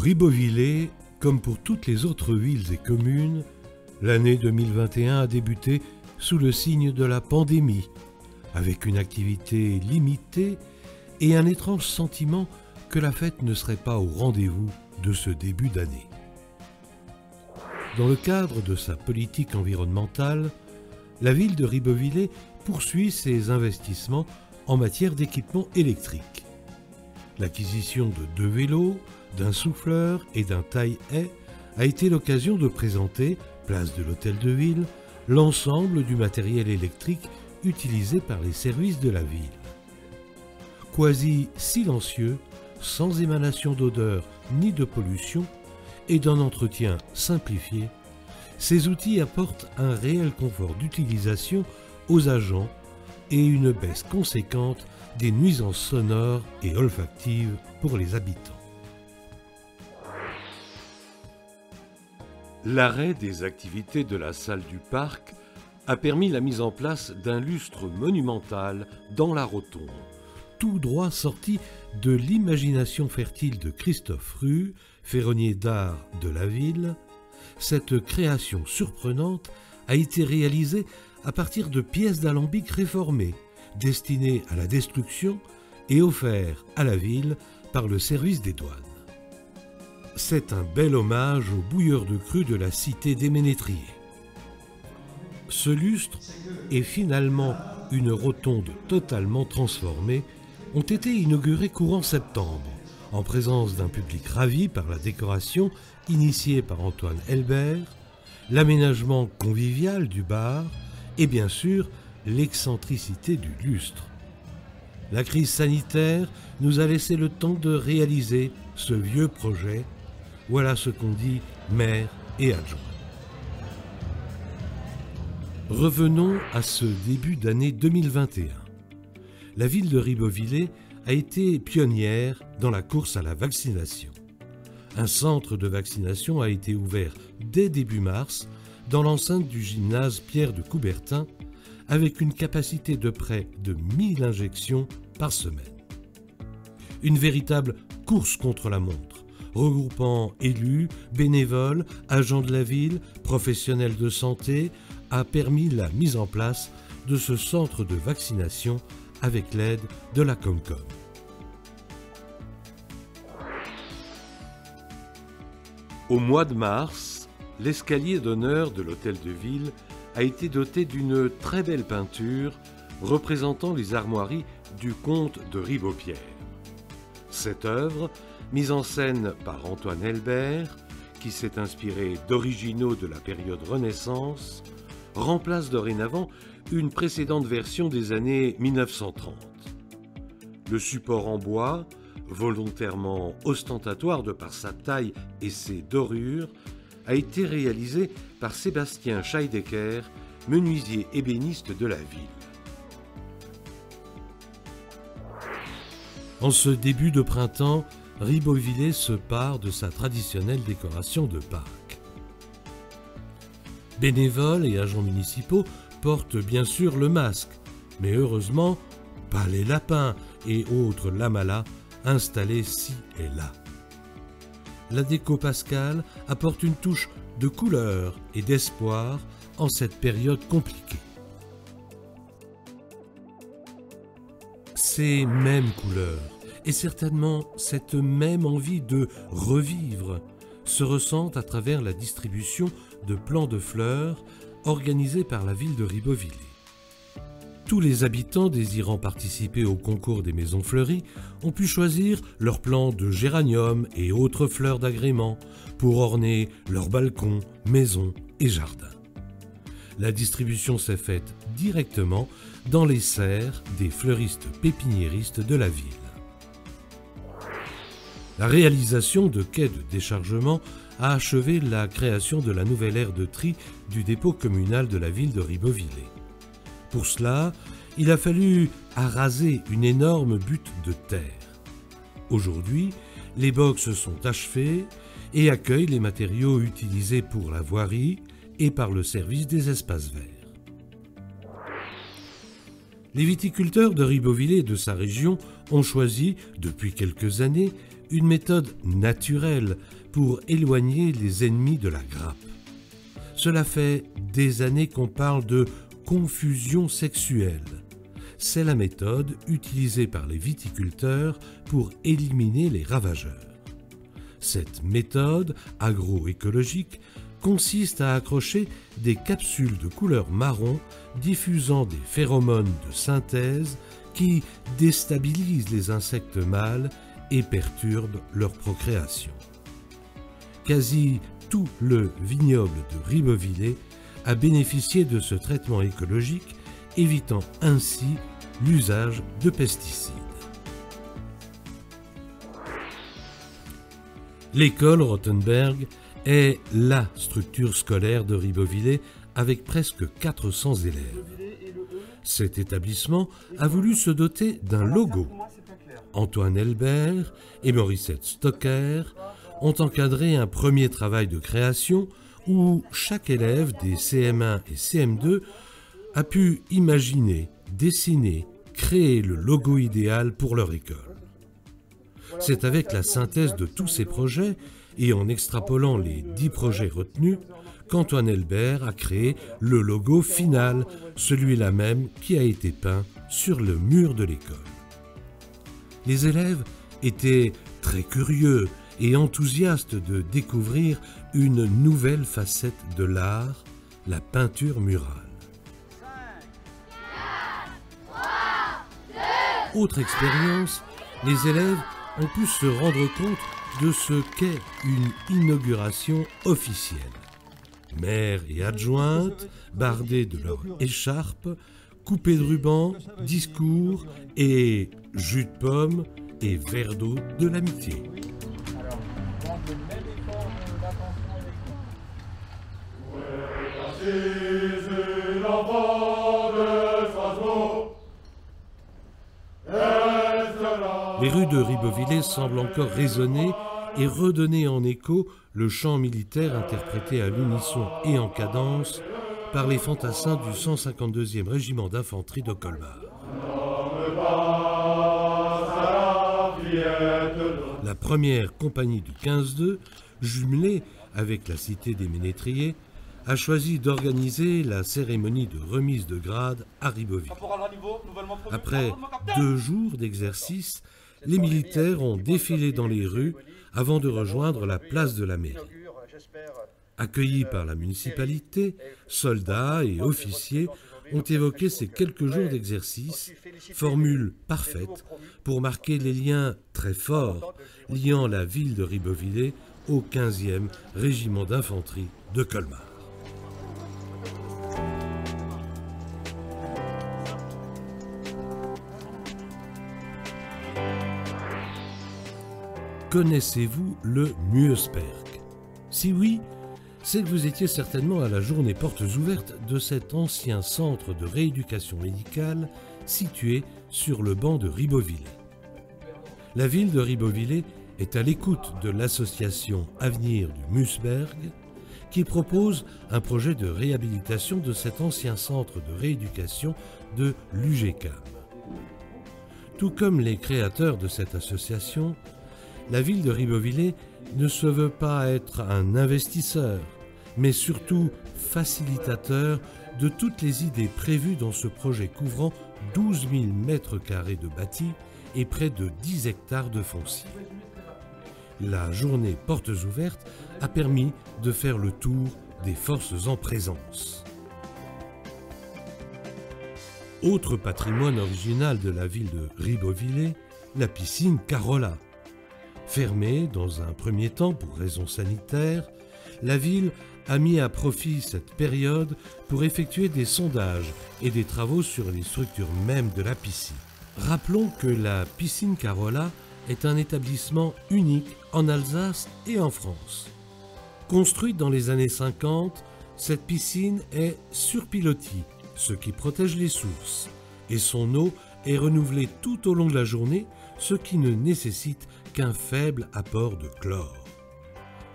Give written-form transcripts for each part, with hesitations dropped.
Ribeauvillé, comme pour toutes les autres villes et communes, l'année 2021 a débuté sous le signe de la pandémie, avec une activité limitée et un étrange sentiment que la fête ne serait pas au rendez-vous de ce début d'année. Dans le cadre de sa politique environnementale, la ville de Ribeauvillé poursuit ses investissements en matière d'équipement électrique. L'acquisition de 2 vélos, d'un souffleur et d'un taille-haie a été l'occasion de présenter, place de l'Hôtel de Ville, l'ensemble du matériel électrique utilisé par les services de la ville. Quasi silencieux, sans émanation d'odeur ni de pollution, et d'un entretien simplifié, ces outils apportent un réel confort d'utilisation aux agents et une baisse conséquente des nuisances sonores et olfactives pour les habitants. L'arrêt des activités de la salle du parc a permis la mise en place d'un lustre monumental dans la rotonde, tout droit sorti de l'imagination fertile de Christophe Rue, ferronnier d'art de la ville. Cette création surprenante a été réalisée à partir de pièces d'alambic réformées, destinées à la destruction et offertes à la ville par le service des douanes. C'est un bel hommage aux bouilleurs de cru de la cité des Ménétriers. Ce lustre et finalement une rotonde totalement transformée ont été inaugurés courant septembre, en présence d'un public ravi par la décoration initiée par Antoine Helbert, l'aménagement convivial du bar et bien sûr l'excentricité du lustre. La crise sanitaire nous a laissé le temps de réaliser ce vieux projet. Voilà ce qu'ont dit maire et adjoint. Revenons à ce début d'année 2021. La ville de Ribeauvillé a été pionnière dans la course à la vaccination. Un centre de vaccination a été ouvert dès début mars dans l'enceinte du gymnase Pierre de Coubertin avec une capacité de près de 1000 injections par semaine. Une véritable course contre la montre, regroupant élus, bénévoles, agents de la ville, professionnels de santé, a permis la mise en place de ce centre de vaccination avec l'aide de la Comcom. Au mois de mars, l'escalier d'honneur de l'Hôtel de Ville a été doté d'une très belle peinture représentant les armoiries du comte de Ribeaupierre. Cette œuvre, mise en scène par Antoine Helbert, qui s'est inspiré d'originaux de la période Renaissance, remplace dorénavant une précédente version des années 1930. Le support en bois, volontairement ostentatoire de par sa taille et ses dorures, a été réalisé par Sébastien Scheidecker, menuisier ébéniste de la ville. En ce début de printemps, Ribeauvillé se pare de sa traditionnelle décoration de parc. Bénévoles et agents municipaux portent bien sûr le masque, mais heureusement, pas les lapins et autres lamalas installés ci et là. La déco pascale apporte une touche de couleur et d'espoir en cette période compliquée. Ces mêmes couleurs et certainement cette même envie de revivre se ressentent à travers la distribution de plants de fleurs organisés par la ville de Ribeauvillé. Tous les habitants désirant participer au concours des maisons fleuries ont pu choisir leurs plants de géranium et autres fleurs d'agrément pour orner leurs balcons, maisons et jardins. La distribution s'est faite directement dans les serres des fleuristes pépiniéristes de la ville. La réalisation de quais de déchargement a achevé la création de la nouvelle aire de tri du dépôt communal de la ville de Ribeauvillé. Pour cela, il a fallu araser une énorme butte de terre. Aujourd'hui, les boxes sont achevées et accueillent les matériaux utilisés pour la voirie et par le service des espaces verts. Les viticulteurs de Ribeauvillé et de sa région ont choisi, depuis quelques années, une méthode naturelle pour éloigner les ennemis de la grappe. Cela fait des années qu'on parle de confusion sexuelle. C'est la méthode utilisée par les viticulteurs pour éliminer les ravageurs. Cette méthode agroécologique consiste à accrocher des capsules de couleur marron diffusant des phéromones de synthèse qui déstabilisent les insectes mâles et perturbent leur procréation. Quasi tout le vignoble de Ribeauvillé a bénéficié de ce traitement écologique, évitant ainsi l'usage de pesticides. L'école Rothenberg est la structure scolaire de Ribeauvillé avec presque 400 élèves. Cet établissement a voulu se doter d'un logo. Antoine Elbert et Morissette Stocker ont encadré un premier travail de création où chaque élève des CM1 et CM2 a pu imaginer, dessiner, créer le logo idéal pour leur école. C'est avec la synthèse de tous ces projets et en extrapolant les 10 projets retenus qu'Antoine Elbert a créé le logo final, celui-là même qui a été peint sur le mur de l'école. Les élèves étaient très curieux et enthousiastes de découvrir une nouvelle facette de l'art, la peinture murale. Autre expérience, les élèves ont pu se rendre compte de ce qu'est une inauguration officielle. Maire et adjointe, bardés de leur écharpe, coupés de ruban, discours et jus de pomme et verre d'eau de l'amitié. Les rues de Ribeauvillé semblent encore résonner et redonner en écho le chant militaire interprété à l'unisson et en cadence par les fantassins du 152e régiment d'infanterie de Colmar. La première compagnie du 15-2, jumelée avec la cité des Ménétriers, a choisi d'organiser la cérémonie de remise de grade à Ribeauvillé. Après 2 jours d'exercice, les militaires ont défilé dans les rues avant de rejoindre la place de la mairie. Accueillis par la municipalité, soldats et officiers ont évoqué ces quelques jours d'exercice, formule parfaite pour marquer les liens très forts liant la ville de Ribeauvillé au 15e régiment d'infanterie de Colmar. Connaissez-vous le Muesperg? Si oui, c'est que vous étiez certainement à la journée portes ouvertes de cet ancien centre de rééducation médicale situé sur le banc de Ribeauvillé. La ville de Ribeauvillé est à l'écoute de l'association Avenir du Muesperg qui propose un projet de réhabilitation de cet ancien centre de rééducation de l'UGCAM. Tout comme les créateurs de cette association, la ville de Ribeauvillé ne se veut pas être un investisseur, mais surtout facilitateur de toutes les idées prévues dans ce projet couvrant 12 000 mètres carrés de bâti et près de 10 hectares de foncier. La journée portes ouvertes a permis de faire le tour des forces en présence. Autre patrimoine original de la ville de Ribeauvillé, la piscine Carola. Fermée dans un premier temps pour raisons sanitaires, la ville a mis à profit cette période pour effectuer des sondages et des travaux sur les structures mêmes de la piscine. Rappelons que la piscine Carola est un établissement unique en Alsace et en France. Construite dans les années 50, cette piscine est sur pilotis, ce qui protège les sources, et son eau est renouvelée tout au long de la journée, ce qui ne nécessite qu'un faible apport de chlore.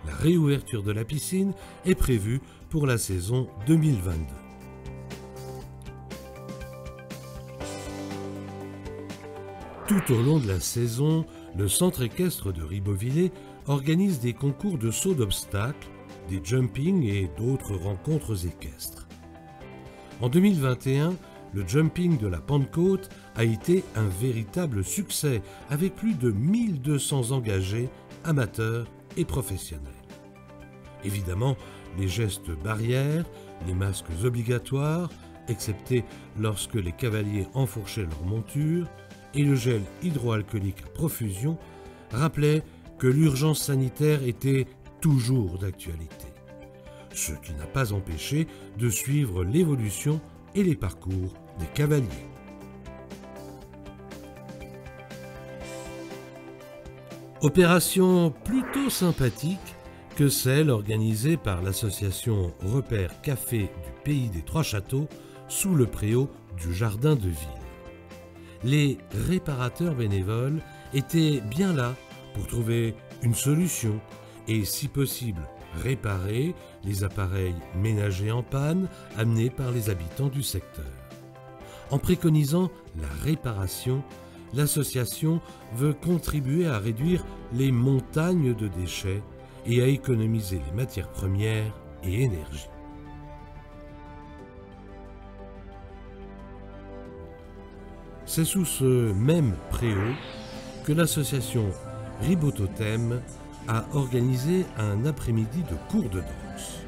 La réouverture de la piscine est prévue pour la saison 2022. Tout au long de la saison, le centre équestre de Ribeauvillé organise des concours de saut d'obstacles, des jumping et d'autres rencontres équestres. En 2021, le jumping de la Pentecôte a été un véritable succès avec plus de 1200 engagés, amateurs et professionnels. Évidemment, les gestes barrières, les masques obligatoires, excepté lorsque les cavaliers enfourchaient leur monture, et le gel hydroalcoolique à profusion rappelaient que l'urgence sanitaire était toujours d'actualité. Ce qui n'a pas empêché de suivre l'évolution et les parcours des cavaliers. Opération plutôt sympathique que celle organisée par l'association Repère Café du Pays des Trois Châteaux sous le préau du Jardin de Ville. Les réparateurs bénévoles étaient bien là pour trouver une solution et, si possible, réparer les appareils ménagers en panne amenés par les habitants du secteur. En préconisant la réparation, l'association veut contribuer à réduire les montagnes de déchets et à économiser les matières premières et énergie. C'est sous ce même préau que l'association Ribototem a organisé un après-midi de cours de danse.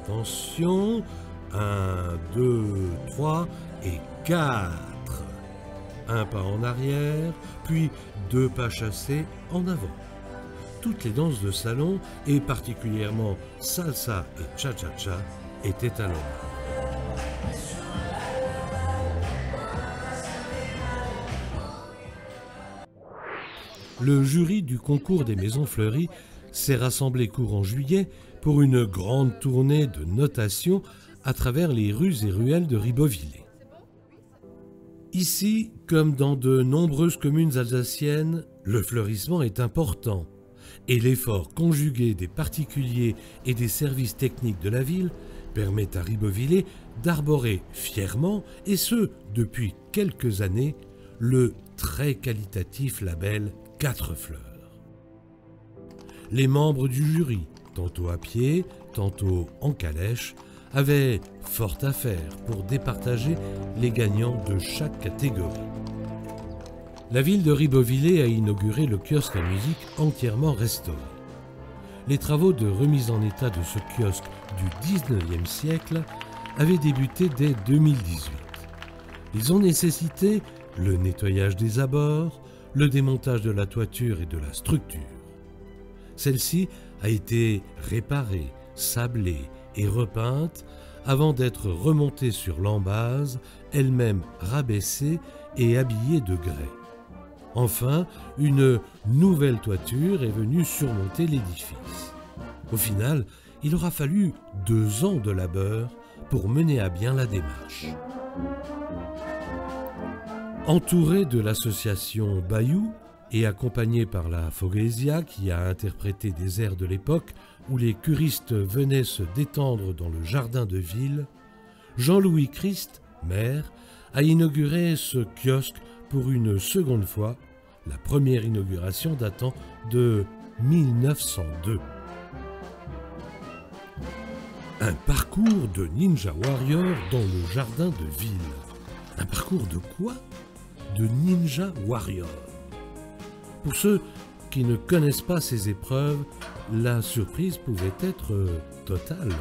Attention, 1, 2, 3 et 4. Un pas en arrière, puis 2 pas chassés en avant. Toutes les danses de salon, et particulièrement salsa et cha-cha-cha, étaient à l'honneur. Le jury du concours des Maisons Fleuries s'est rassemblé courant juillet pour une grande tournée de notation à travers les rues et ruelles de Ribeauvillé. Ici, comme dans de nombreuses communes alsaciennes, le fleurissement est important et l'effort conjugué des particuliers et des services techniques de la ville permet à Ribeauvillé d'arborer fièrement, et ce depuis quelques années, le très qualitatif label 4 fleurs. Les membres du jury, tantôt à pied, tantôt en calèche, avaient fort à faire pour départager les gagnants de chaque catégorie. La ville de Ribeauvillé a inauguré le kiosque à musique entièrement restauré. Les travaux de remise en état de ce kiosque du 19e siècle avaient débuté dès 2018. Ils ont nécessité le nettoyage des abords, le démontage de la toiture et de la structure. Celle-ci a été réparée, sablée et repeinte avant d'être remontée sur l'embase, elle-même rabaissée et habillée de grès. Enfin, une nouvelle toiture est venue surmonter l'édifice. Au final, il aura fallu 2 ans de labeur pour mener à bien la démarche. Entouré de l'association Bayou et accompagné par la Fogesia qui a interprété des airs de l'époque où les curistes venaient se détendre dans le jardin de ville, Jean-Louis Christ, maire, a inauguré ce kiosque pour une seconde fois, la première inauguration datant de 1902. Un parcours de Ninja Warrior dans le jardin de ville. Un parcours de quoi ? De Ninja Warrior. Pour ceux qui ne connaissent pas ces épreuves, la surprise pouvait être totale.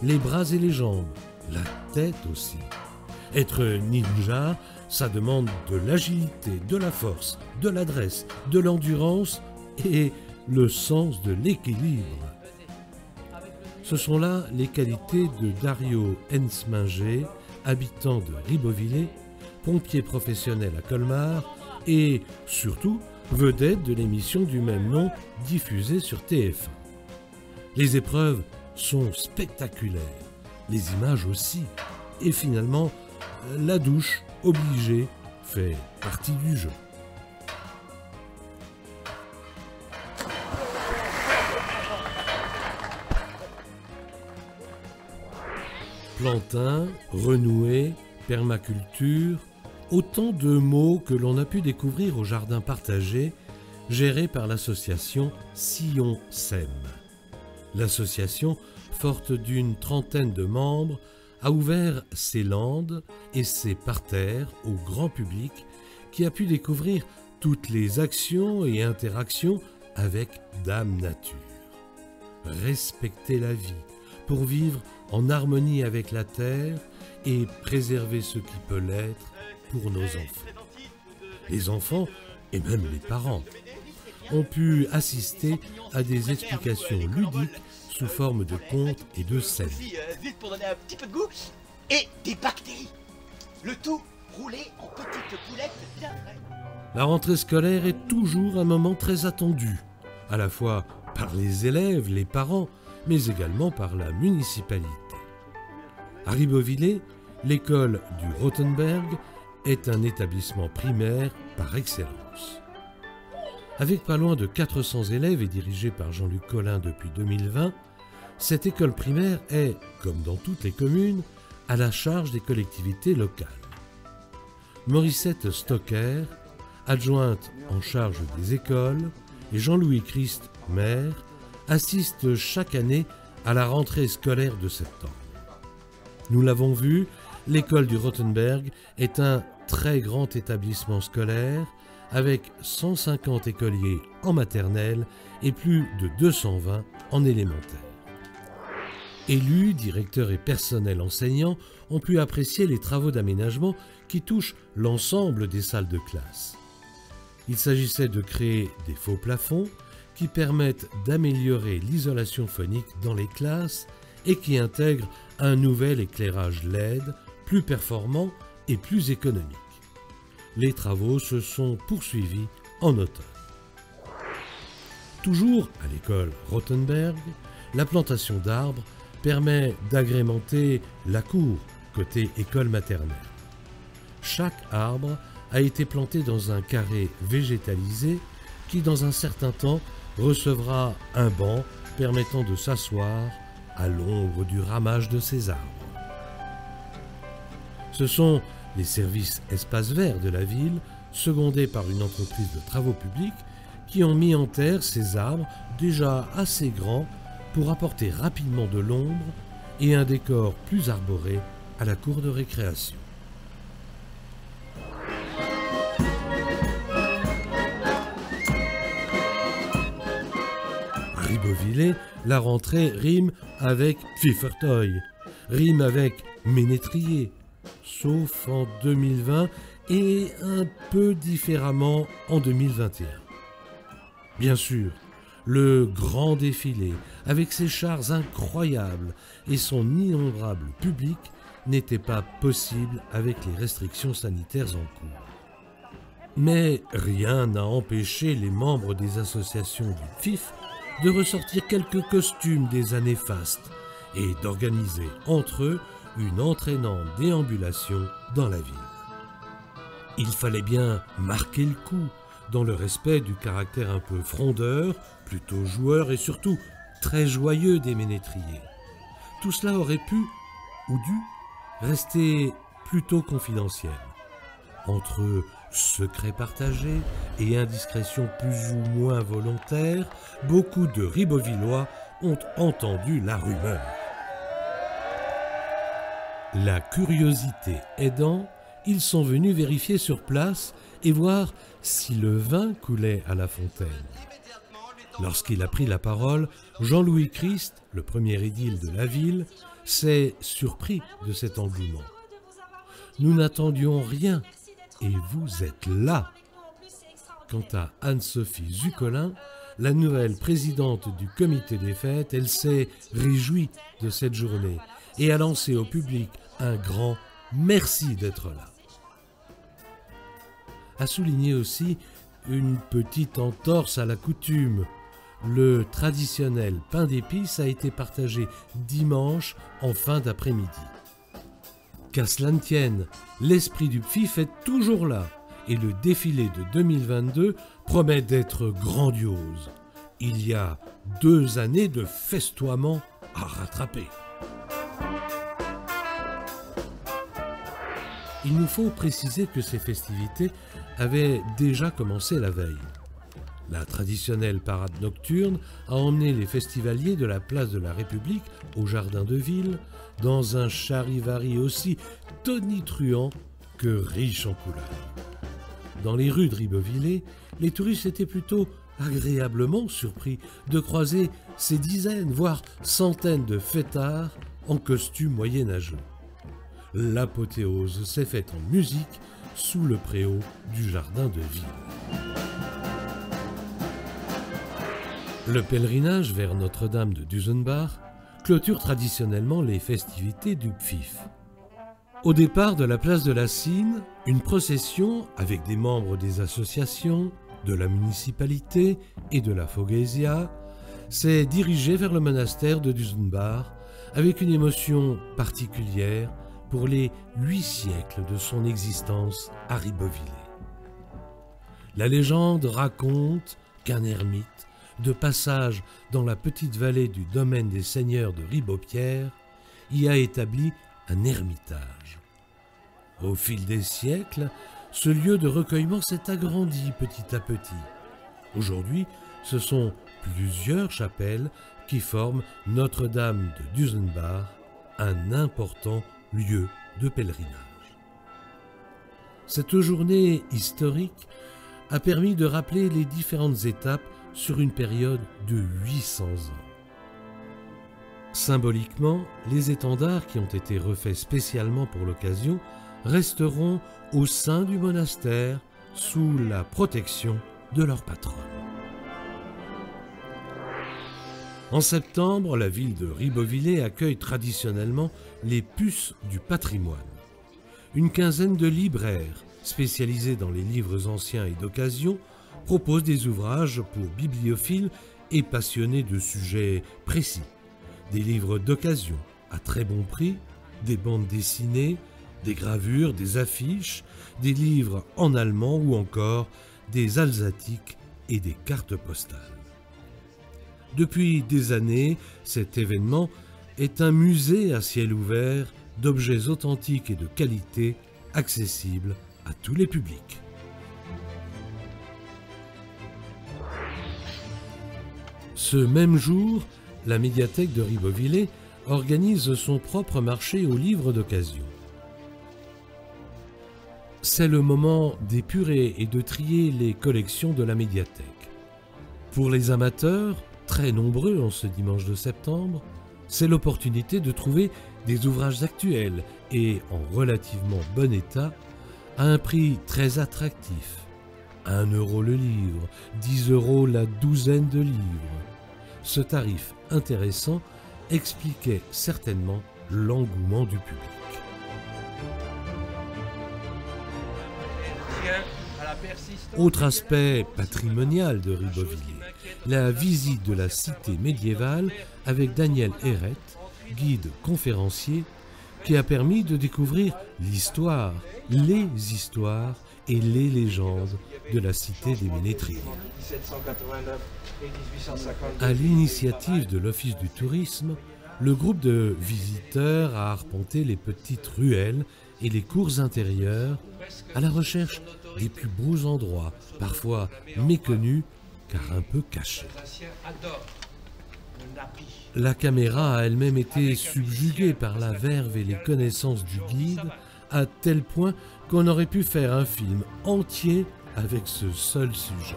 Les bras et les jambes, la tête aussi. Être ninja, ça demande de l'agilité, de la force, de l'adresse, de l'endurance et le sens de l'équilibre. Ce sont là les qualités de Dario Hensminger, habitant de Ribeauvillé, pompier professionnel à Colmar et, surtout, vedette de l'émission du même nom diffusée sur TF1. Les épreuves sont spectaculaires, les images aussi, et finalement, la douche obligée fait partie du jeu. Plantain, renouée, permaculture, Autant de mots que l'on a pu découvrir au jardin partagé, géré par l'association Sillon Sème. L'association, forte d'une trentaine de membres, a ouvert ses landes et ses parterres au grand public qui a pu découvrir toutes les actions et interactions avec Dame Nature. Respecter la vie pour vivre en harmonie avec la terre et préserver ce qui peut l'être pour nos enfants. Les enfants, et même les parents, ont pu assister à des explications ludiques sous forme de contes et de scènes. Vite pour donner un petit peu de goût et des bactéries. Le tout roulé en petites boulettes bien frais. La rentrée scolaire est toujours un moment très attendu, à la fois par les élèves, les parents, mais également par la municipalité. À Ribeauvillé, l'école du Rothenberg est un établissement primaire par excellence. Avec pas loin de 400 élèves et dirigée par Jean-Luc Collin depuis 2020, cette école primaire est, comme dans toutes les communes, à la charge des collectivités locales. Morissette Stocker, adjointe en charge des écoles, et Jean-Louis Christ, maire, assistent chaque année à la rentrée scolaire de septembre. Nous l'avons vu, l'école du Rothenberg est un très grand établissement scolaire avec 150 écoliers en maternelle et plus de 220 en élémentaire. Élus, directeurs et personnel enseignants ont pu apprécier les travaux d'aménagement qui touchent l'ensemble des salles de classe. Il s'agissait de créer des faux plafonds qui permettent d'améliorer l'isolation phonique dans les classes et qui intègrent un nouvel éclairage LED plus performant et plus économique. Les travaux se sont poursuivis en automne. Toujours à l'école Rothenberg, la plantation d'arbres permet d'agrémenter la cour côté école maternelle. Chaque arbre a été planté dans un carré végétalisé qui, dans un certain temps, recevra un banc permettant de s'asseoir à l'ombre du ramage de ces arbres. Ce sont les services espaces verts de la ville, secondés par une entreprise de travaux publics, qui ont mis en terre ces arbres déjà assez grands pour apporter rapidement de l'ombre et un décor plus arboré à la cour de récréation. À Ribeauvillé, la rentrée rime avec Pfiffertoy, rime avec Ménétrier, sauf en 2020 et un peu différemment en 2021. Bien sûr, le grand défilé, avec ses chars incroyables et son innombrable public, n'était pas possible avec les restrictions sanitaires en cours. Mais rien n'a empêché les membres des associations du PFIF de ressortir quelques costumes des années fastes et d'organiser entre eux une entraînante déambulation dans la ville. Il fallait bien marquer le coup, dans le respect du caractère un peu frondeur, plutôt joueur et surtout très joyeux des ménétriers. Tout cela aurait pu, ou dû, rester plutôt confidentiel. Entre secrets partagés et indiscrétions plus ou moins volontaires, beaucoup de Ribeauvillois ont entendu la rumeur. La curiosité aidant, ils sont venus vérifier sur place et voir si le vin coulait à la fontaine. Lorsqu'il a pris la parole, Jean-Louis Christ, le premier édile de la ville, s'est surpris de cet engouement. Nous n'attendions rien et vous êtes là. Quant à Anne-Sophie Zucolin, la nouvelle présidente du comité des fêtes, elle s'est réjouie de cette journée et a lancé au public un grand merci d'être là. A souligné aussi une petite entorse à la coutume. Le traditionnel pain d'épices a été partagé dimanche en fin d'après-midi. Qu'à cela ne tienne, l'esprit du PFIF est toujours là et le défilé de 2022 promet d'être grandiose. Il y a 2 années de festoiement à rattraper. il nous faut préciser que ces festivités avaient déjà commencé la veille. La traditionnelle parade nocturne a emmené les festivaliers de la place de la République au jardin de ville dans un charivari aussi tonitruant que riche en couleurs. Dans les rues de Ribeauvillé, les touristes étaient plutôt agréablement surpris de croiser ces dizaines, voire centaines de fêtards en costume moyenâgeux. L'apothéose s'est faite en musique sous le préau du jardin de ville. Le pèlerinage vers Notre-Dame de Dusenbach clôture traditionnellement les festivités du Pfiff. Au départ de la place de la Cine, une procession avec des membres des associations, de la municipalité et de la Fogésia s'est dirigée vers le monastère de Dusenbach avec une émotion particulière pour les 8 siècles de son existence à Ribeauvillé. La légende raconte qu'un ermite, de passage dans la petite vallée du domaine des seigneurs de Ribeaupierre, y a établi un ermitage. Au fil des siècles, ce lieu de recueillement s'est agrandi petit à petit. Aujourd'hui, ce sont plusieurs chapelles qui forment Notre-Dame de Dusenbach, un important lieu de pèlerinage. Cette journée historique a permis de rappeler les différentes étapes sur une période de 800 ans. Symboliquement, les étendards qui ont été refaits spécialement pour l'occasion resteront au sein du monastère sous la protection de leur patronne. En septembre, la ville de Ribeauvillé accueille traditionnellement les puces du patrimoine. Une quinzaine de libraires spécialisés dans les livres anciens et d'occasion proposent des ouvrages pour bibliophiles et passionnés de sujets précis. Des livres d'occasion à très bon prix, des bandes dessinées, des gravures, des affiches, des livres en allemand ou encore des alsatiques et des cartes postales. Depuis des années, cet événement est un musée à ciel ouvert d'objets authentiques et de qualité accessibles à tous les publics. Ce même jour, la médiathèque de Ribeauvillé organise son propre marché aux livres d'occasion. C'est le moment d'épurer et de trier les collections de la médiathèque. Pour les amateurs, très nombreux en ce dimanche de septembre, c'est l'opportunité de trouver des ouvrages actuels et en relativement bon état, à un prix très attractif. 1 € le livre, 10 € la douzaine de livres. Ce tarif intéressant expliquait certainement l'engouement du public. Autre aspect patrimonial de Ribeauvillé, la visite de la cité médiévale avec Daniel Héret, guide conférencier, qui a permis de découvrir l'histoire, les histoires et les légendes de la cité des Ménétriers. À l'initiative de l'Office du tourisme, le groupe de visiteurs a arpenté les petites ruelles et les cours intérieures à la recherche des plus beaux endroits, parfois méconnus car un peu cachés. La caméra a elle-même été subjuguée par la verve et les connaissances du guide, à tel point qu'on aurait pu faire un film entier avec ce seul sujet.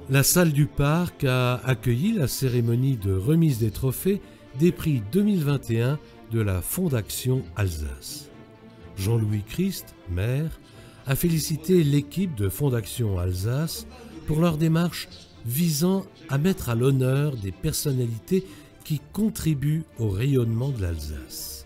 La salle du parc a accueilli la cérémonie de remise des trophées des prix 2021 de la Fondation Alsace. Jean-Louis Christ, maire, a félicité l'équipe de Fondation Alsace pour leur démarche visant à mettre à l'honneur des personnalités qui contribuent au rayonnement de l'Alsace.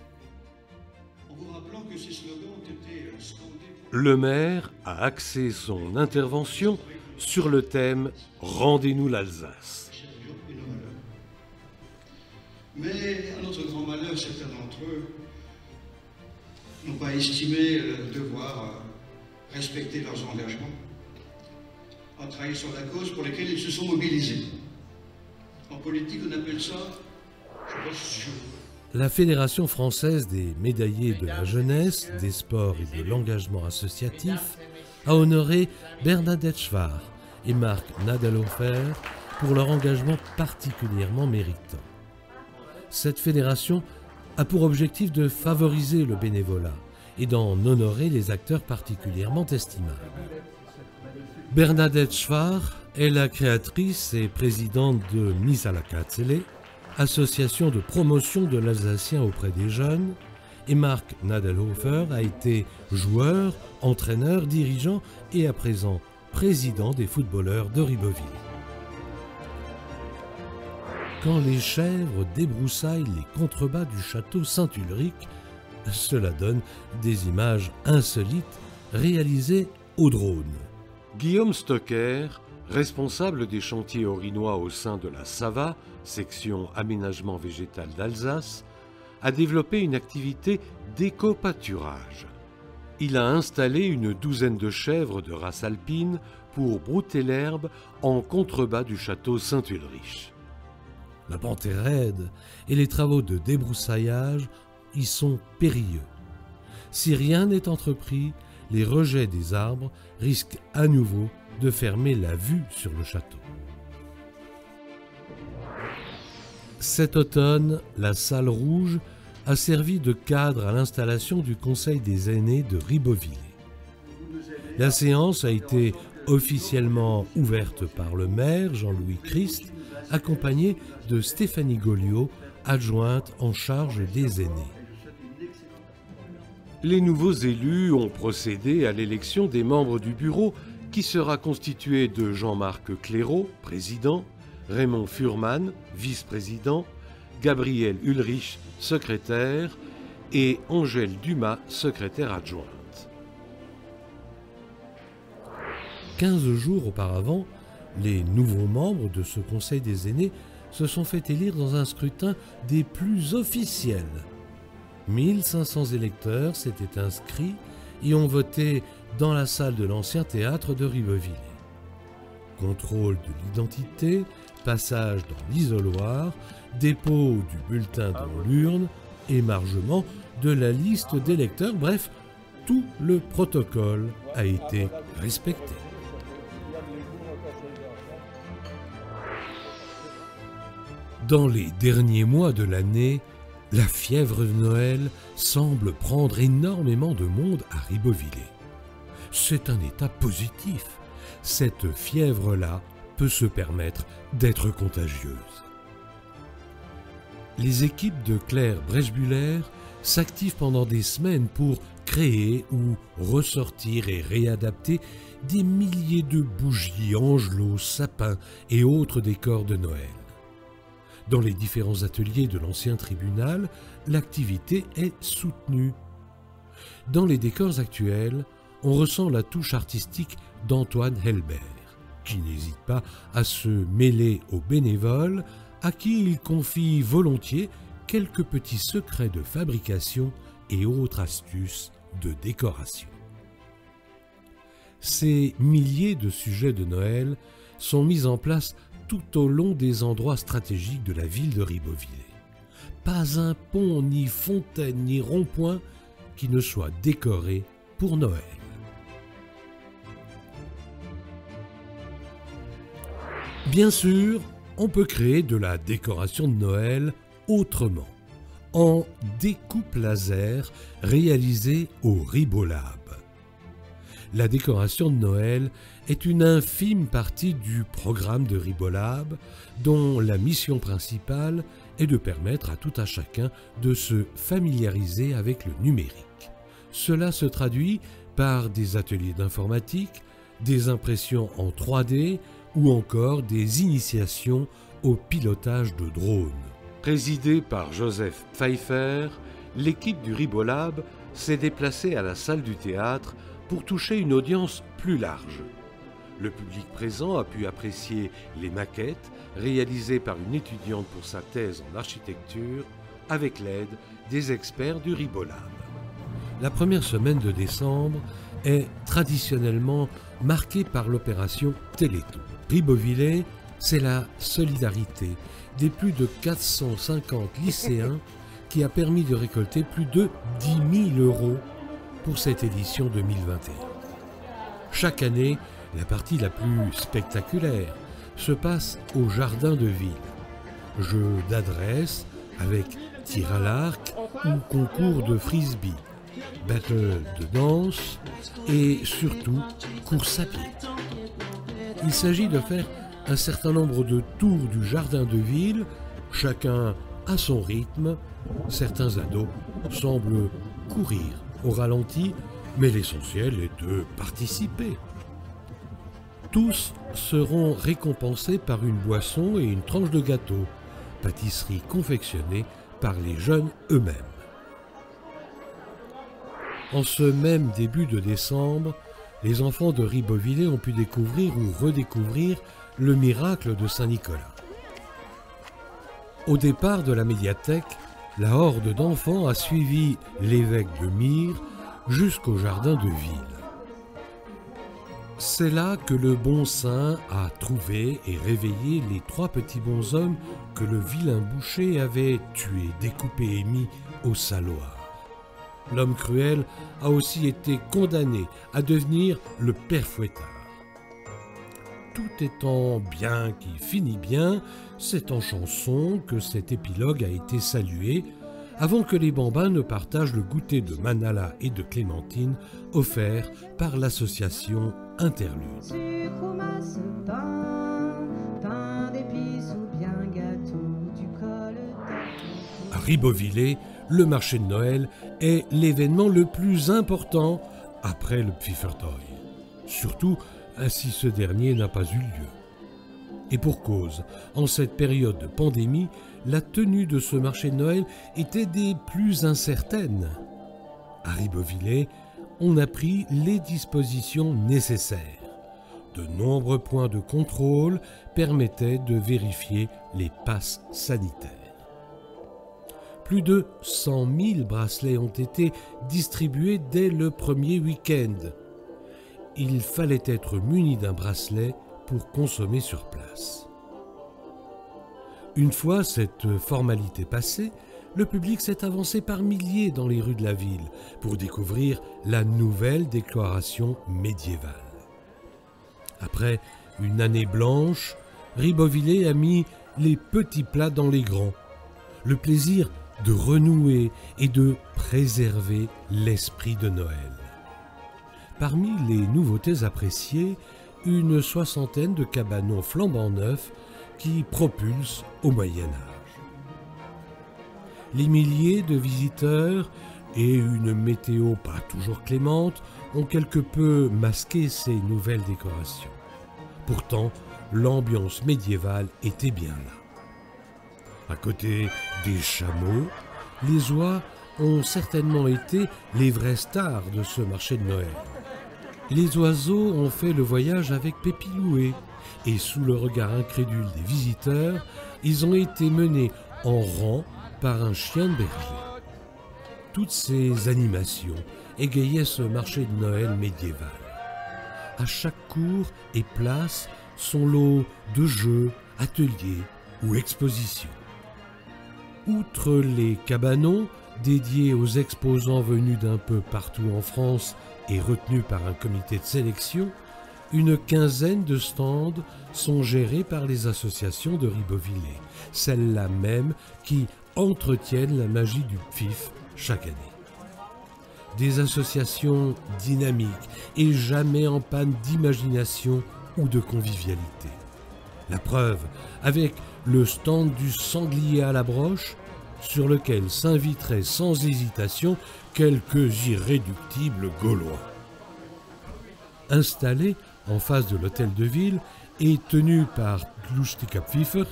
Le maire a axé son intervention sur le thème « Rendez-nous l'Alsace ». Mais à notre grand malheur, certains d'entre eux n'ont pas estimé devoir respecter leurs engagements en trahissant la cause pour laquelle ils se sont mobilisés, en politique, on appelle ça post-jeu. La Fédération française des médaillés de la jeunesse, des sports et de l'engagement associatif a honoré Bernadette Schwar et Marc Nadelhofer pour leur engagement particulièrement méritant. Cette fédération a pour objectif de favoriser le bénévolat et d'en honorer les acteurs particulièrement estimables. Bernadette Schwar est la créatrice et présidente de Misalakatsele, association de promotion de l'Alsacien auprès des jeunes, et Marc Nadelhofer a été joueur, entraîneur, dirigeant et à présent président des footballeurs de Ribeauvillé. Quand les chèvres débroussaillent les contrebas du château Saint-Ulrich, cela donne des images insolites réalisées au drone. Guillaume Stocker, responsable des chantiers orinois au sein de la SAVA, section aménagement végétal d'Alsace, a développé une activité d'éco-pâturage. Il a installé une douzaine de chèvres de race alpine pour brouter l'herbe en contrebas du château Saint-Ulrich. La pente est raide et les travaux de débroussaillage y sont périlleux. Si rien n'est entrepris, les rejets des arbres risquent à nouveau de fermer la vue sur le château. Cet automne, la salle rouge a servi de cadre à l'installation du Conseil des aînés de Ribeauvillé. La séance a été officiellement ouverte par le maire Jean-Louis Christ, accompagné de Stéphanie Goliot, adjointe en charge des aînés. Les nouveaux élus ont procédé à l'élection des membres du bureau qui sera constitué de Jean-Marc Clairaut, président, Raymond Furman, vice-président, Gabriel Ulrich, secrétaire, et Angèle Dumas, secrétaire adjointe. 15 jours auparavant, les nouveaux membres de ce Conseil des aînés se sont fait élire dans un scrutin des plus officiels. 1500 électeurs s'étaient inscrits et ont voté dans la salle de l'ancien théâtre de Ribeauvillé. Contrôle de l'identité, passage dans l'isoloir, dépôt du bulletin dans l'urne, émargement de la liste d'électeurs, bref, tout le protocole a été respecté. Dans les derniers mois de l'année, la fièvre de Noël semble prendre énormément de monde à Ribeauvillé. C'est un état positif. Cette fièvre-là peut se permettre d'être contagieuse. Les équipes de Claire Brechbuller s'activent pendant des semaines pour créer ou ressortir et réadapter des milliers de bougies, angelots, sapins et autres décors de Noël. Dans les différents ateliers de l'ancien tribunal, l'activité est soutenue. Dans les décors actuels, on ressent la touche artistique d'Antoine Helbert, qui n'hésite pas à se mêler aux bénévoles, à qui il confie volontiers quelques petits secrets de fabrication et autres astuces de décoration. Ces milliers de sujets de Noël sont mis en place tout au long des endroits stratégiques de la ville de Ribeauvillé. Pas un pont, ni fontaine, ni rond-point qui ne soit décoré pour Noël. Bien sûr, on peut créer de la décoration de Noël autrement, en découpe laser réalisée au Ribolab. La décoration de Noël est une infime partie du programme de Ribolab, dont la mission principale est de permettre à tout un chacun de se familiariser avec le numérique. Cela se traduit par des ateliers d'informatique, des impressions en 3D ou encore des initiations au pilotage de drones. Présidée par Joseph Pfeiffer, l'équipe du Ribolab s'est déplacée à la salle du théâtre pour toucher une audience plus large. Le public présent a pu apprécier les maquettes réalisées par une étudiante pour sa thèse en architecture avec l'aide des experts du Ribolab. La première semaine de décembre est traditionnellement marquée par l'opération Téléthon. Ribeauvillé C'est la solidarité des plus de 450 lycéens qui a permis de récolter plus de 10 000 € pour cette édition 2021. Chaque année, la partie la plus spectaculaire se passe au Jardin de Ville. Jeu d'adresse avec tir à l'arc ou concours de frisbee, battle de danse et surtout course à pied. Il s'agit de faire un certain nombre de tours du Jardin de Ville, chacun à son rythme. Certains ados semblent courir au ralenti, mais l'essentiel est de participer. Tous seront récompensés par une boisson et une tranche de gâteau, pâtisserie confectionnée par les jeunes eux-mêmes. En ce même début de décembre, les enfants de Ribeauvillé ont pu découvrir ou redécouvrir le miracle de Saint-Nicolas. Au départ de la médiathèque, la horde d'enfants a suivi l'évêque de Myre jusqu'au Jardin de Ville. C'est là que le bon saint a trouvé et réveillé les 3 petits bonshommes que le vilain boucher avait tués, découpés et mis au saloir. L'homme cruel a aussi été condamné à devenir le père Fouettard. Tout étant bien qui finit bien, c'est en chanson que cet épilogue a été salué avant que les bambins ne partagent le goûter de Manala et de Clémentine offert par l'association Interlude. Sucre ou masse, pain d'épices ou bien gâteau du colleton. À Ribeauvillé, le marché de Noël est l'événement le plus important après le Pfiffertoy. Surtout si ce dernier n'a pas eu lieu. Et pour cause, en cette période de pandémie, la tenue de ce marché de Noël était des plus incertaines. À Ribeauvillé, on a pris les dispositions nécessaires. De nombreux points de contrôle permettaient de vérifier les passes sanitaires. Plus de 100 000 bracelets ont été distribués dès le premier week-end. Il fallait être muni d'un bracelet pour consommer sur place. Une fois cette formalité passée, le public s'est avancé par milliers dans les rues de la ville pour découvrir la nouvelle décoration médiévale. Après une année blanche, Ribeauvillé a mis les petits plats dans les grands. Le plaisir de renouer et de préserver l'esprit de Noël. Parmi les nouveautés appréciées, une 60aine de cabanons flambant neufs qui propulsent au Moyen-Âge. Les milliers de visiteurs et une météo pas toujours clémente ont quelque peu masqué ces nouvelles décorations. Pourtant, l'ambiance médiévale était bien là. À côté des chameaux, les oies ont certainement été les vraies stars de ce marché de Noël. Les oiseaux ont fait le voyage avec Pépiloué et sous le regard incrédule des visiteurs, ils ont été menés en rang par un chien de berger. Toutes ces animations égayaient ce marché de Noël médiéval. À chaque cour et place, son lot de jeux, ateliers ou expositions. Outre les cabanons, dédiés aux exposants venus d'un peu partout en France et retenus par un comité de sélection, une quinzaine de stands sont gérés par les associations de Ribeauvillé, celles-là même qui entretiennent la magie du PFIF chaque année. Des associations dynamiques et jamais en panne d'imagination ou de convivialité. La preuve avec le stand du sanglier à la broche, sur lequel s'inviteraient sans hésitation quelques irréductibles Gaulois. Installé en face de l'hôtel de ville et tenu par Lustige Pfiffer,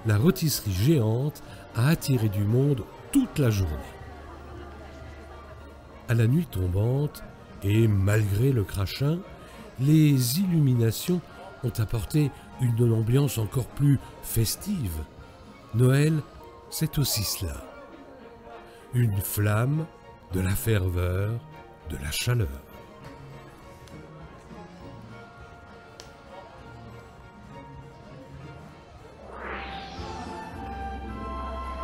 la rôtisserie géante a attiré du monde toute la journée. À la nuit tombante, et malgré le crachin, les illuminations ont apporté une ambiance encore plus festive. Noël, c'est aussi cela. Une flamme, de la ferveur, de la chaleur.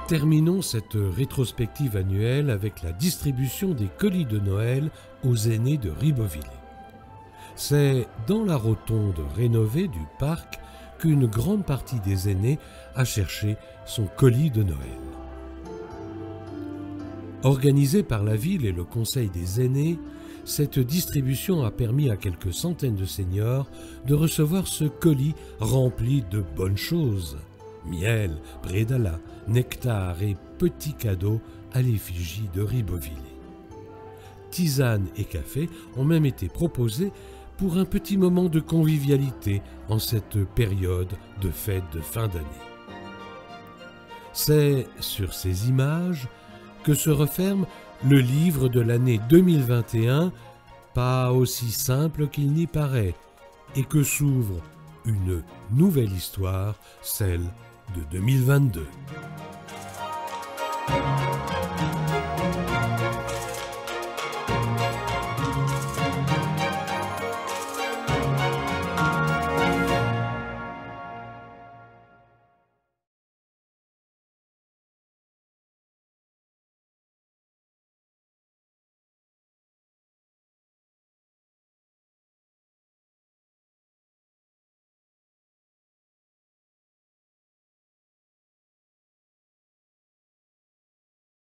Terminons cette rétrospective annuelle avec la distribution des colis de Noël aux aînés de Ribeauvillé. C'est dans la rotonde rénovée du parc qu'une grande partie des aînés a cherché son colis de Noël. Organisée par la ville et le conseil des aînés, cette distribution a permis à quelques centaines de seniors de recevoir ce colis rempli de bonnes choses. Miel, brédala, nectar et petits cadeaux à l'effigie de Ribeauvillé. Tisanes et cafés ont même été proposés pour un petit moment de convivialité en cette période de fête de fin d'année. C'est sur ces images que se referme le livre de l'année 2021, pas aussi simple qu'il n'y paraît, et que s'ouvre une nouvelle histoire, celle de 2022.